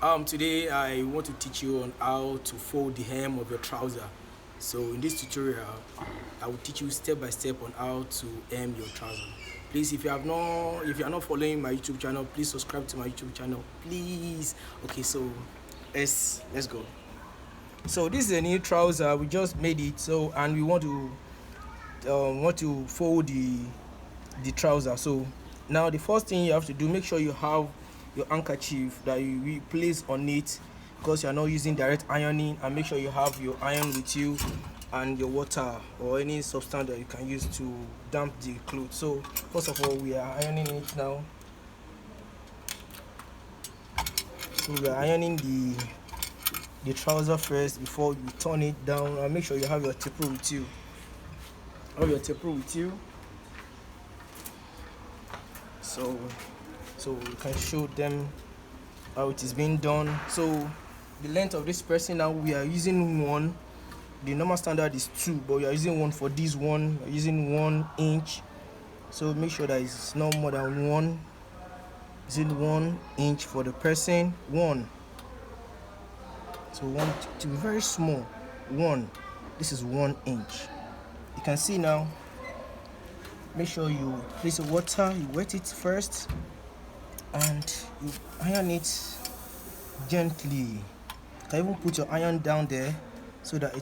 Today I want to teach you on how to fold the hem of your trouser. So in this tutorial, I will teach you step by step on how to hem your trouser. Please, if you are not following my YouTube channel, please subscribe to my YouTube channel, please. Okay, so let's go. So this is a new trouser. We just made it. So and we want to fold the trouser. So now the first thing you have to do, make sure you have your handkerchief that you place on it, because you are not using direct ironing, and make sure you have your iron with you and your water or any substance that you can use to damp the clothes. So first of all, we are ironing it now. So we are ironing the trouser first before you turn it down, and make sure you have your taper with you. So we can show them how it is being done. So the length of this person, now we are using one. The normal standard is 2, but we are using one for this one. We're using 1 inch. So make sure that it's not more than 1. Using 1 inch for the person. 1. So 1 to be very small. 1. This is 1 inch. You can see now. Make sure you place the water. You wet it first, and you iron it gently. You can even put your iron down there so that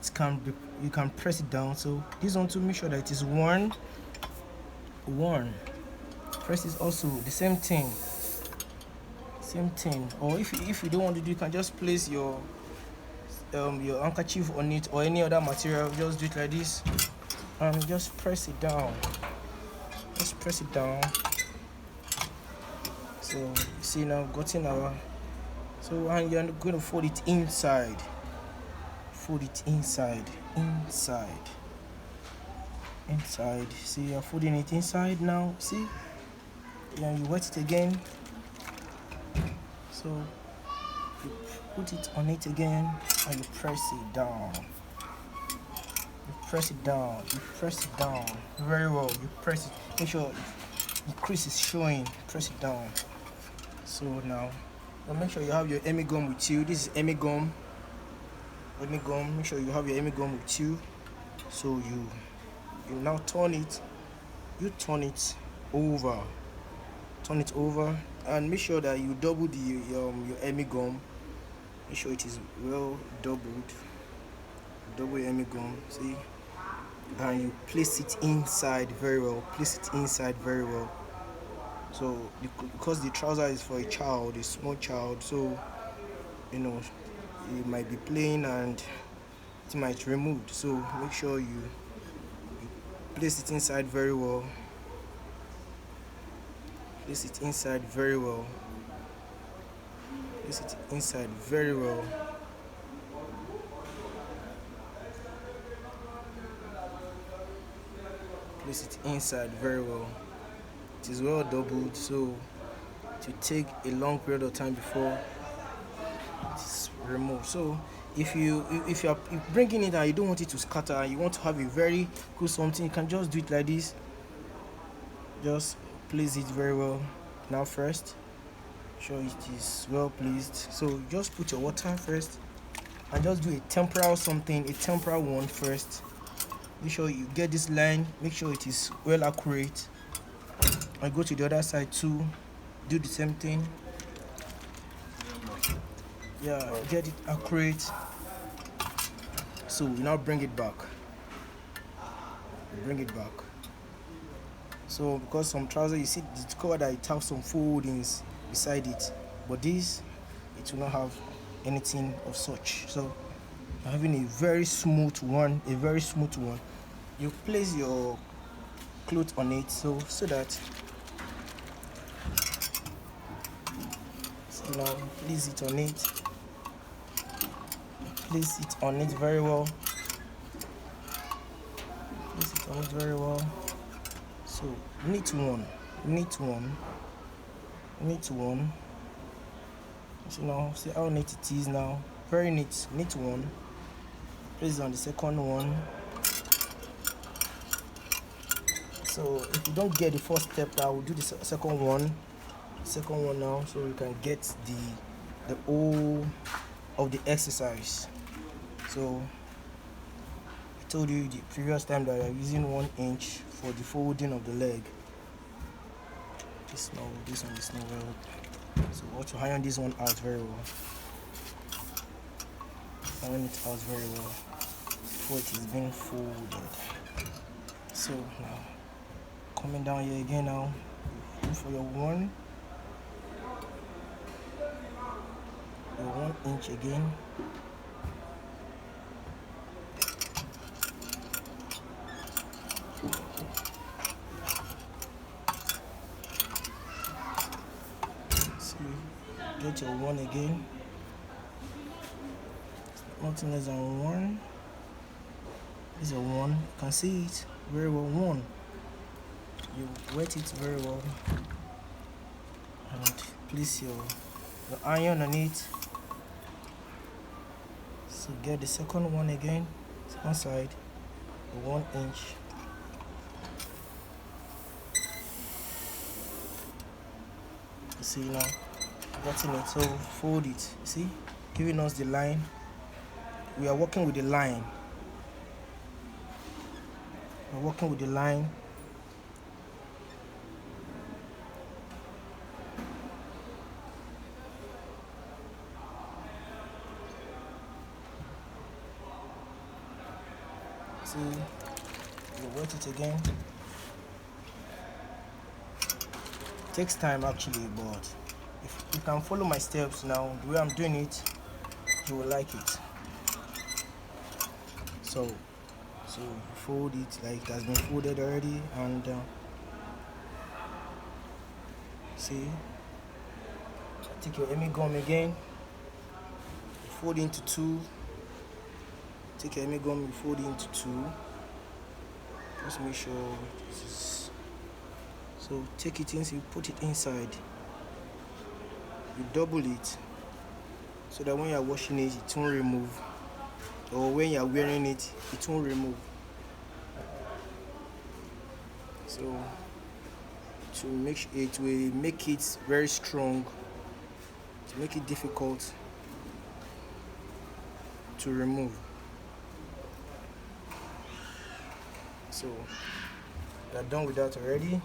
you can press it down. So this one, to make sure that it is worn. Press is also the same thing. Or if you don't want to do, you can just place your handkerchief on it or any other material. Just do it like this and just press it down. So you see now, gotten our. So and you're going to fold it inside. See, you're folding it inside now. See, and you wet it again. So you put it on it again, and you press it down. Very well. You press it. Make sure the crease is showing. Press it down. So now make sure you have your Emi gum with you. This is Emi gum. Make sure you have your Emi gum with you. So you now turn it. You turn it over. And make sure that you double your Emi gum. Make sure it is well doubled. Double your Emi gum. See. And you place it inside very well. So because the trouser is for a small child, so it might be plain and it might remove. So make sure you place it inside very well. Place it inside very well. It is well doubled, so it will take a long period of time before it's removed. So if you're bringing it and you don't want it to scatter and you want to have a very good something, you can just do it like this. Just place it very well. Now first, sure it is well placed. So just put your water first and just do a temporal one first. Make sure you get this line, make sure it is well accurate. I go to the other side too, do the same thing. Yeah, get it accurate. So we now bring it back. So because some trousers, you see the cover that it has some foldings beside it, but this, it will not have anything of such. So having a very smooth one. You place your cloth on it so that place it on it very well. So knit one. So now see how neat it is now. Very neat. Knit one. Place it on the second one. So if you don't get the first step, I will do the second one now, so you can get the whole of the exercise. So I told you the previous time that I'm using 1 inch for the folding of the leg. This one is not well. So we want to iron this one out very well. Iron it out very well before it is being folded. So now coming down here again now, look for your 1 inch again. Get your 1 again. Nothing less than 1. This is a 1. You can see it very well. 1. You wet it very well and place your iron on it. So get the second one again. Second side, the 1 inch. You see now. Getting it, so fold it. See, giving us the line. We are working with the line. We're working with the line. See, you wet it again. It takes time actually, but if you can follow my steps now, the way I'm doing it, you will like it. So fold it like it has been folded already, and see, take your Emi gum again, fold it into 2. Take your Emi gum, you fold it into 2. Just make sure this is. So take it in, so you put it inside. You double it so that when you are washing it, it won't remove, or when you are wearing it, it won't remove. So to make sure, it will make it very strong, to make it difficult to remove. So we are done with that already.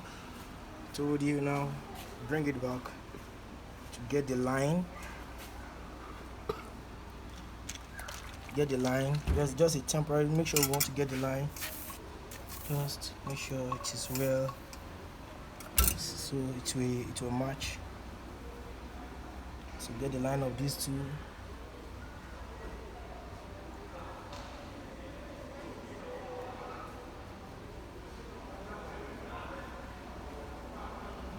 Told you now, bring it back to get the line. Get the line. Just a temporary. Make sure you want to get the line. Just make sure it is well, so it will match. So get the line of these two.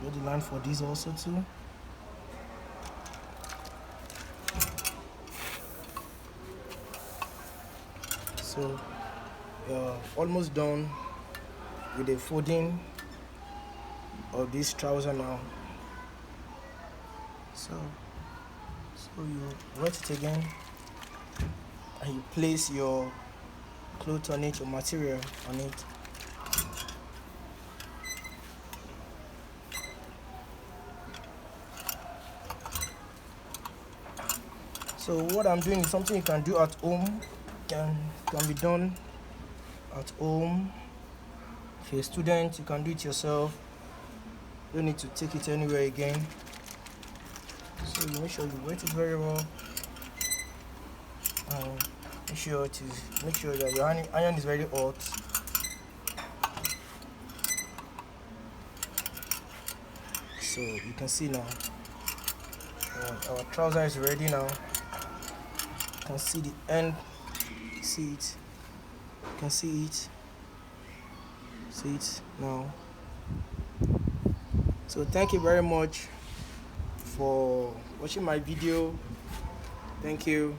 Get the line for these also too. So you're almost done with the folding of this trouser now. So you wet it again and you place your cloth on it, your material on it. So what I'm doing is something you can do at home, can be done at home. If you're a student, you can do it yourself. You don't need to take it anywhere again. So you make sure you wet it very well. Make sure that your iron is very hot. So you can see now, our trouser is ready now. You can see the end. See it. You can see it. See it now. So thank you very much for watching my video. Thank you.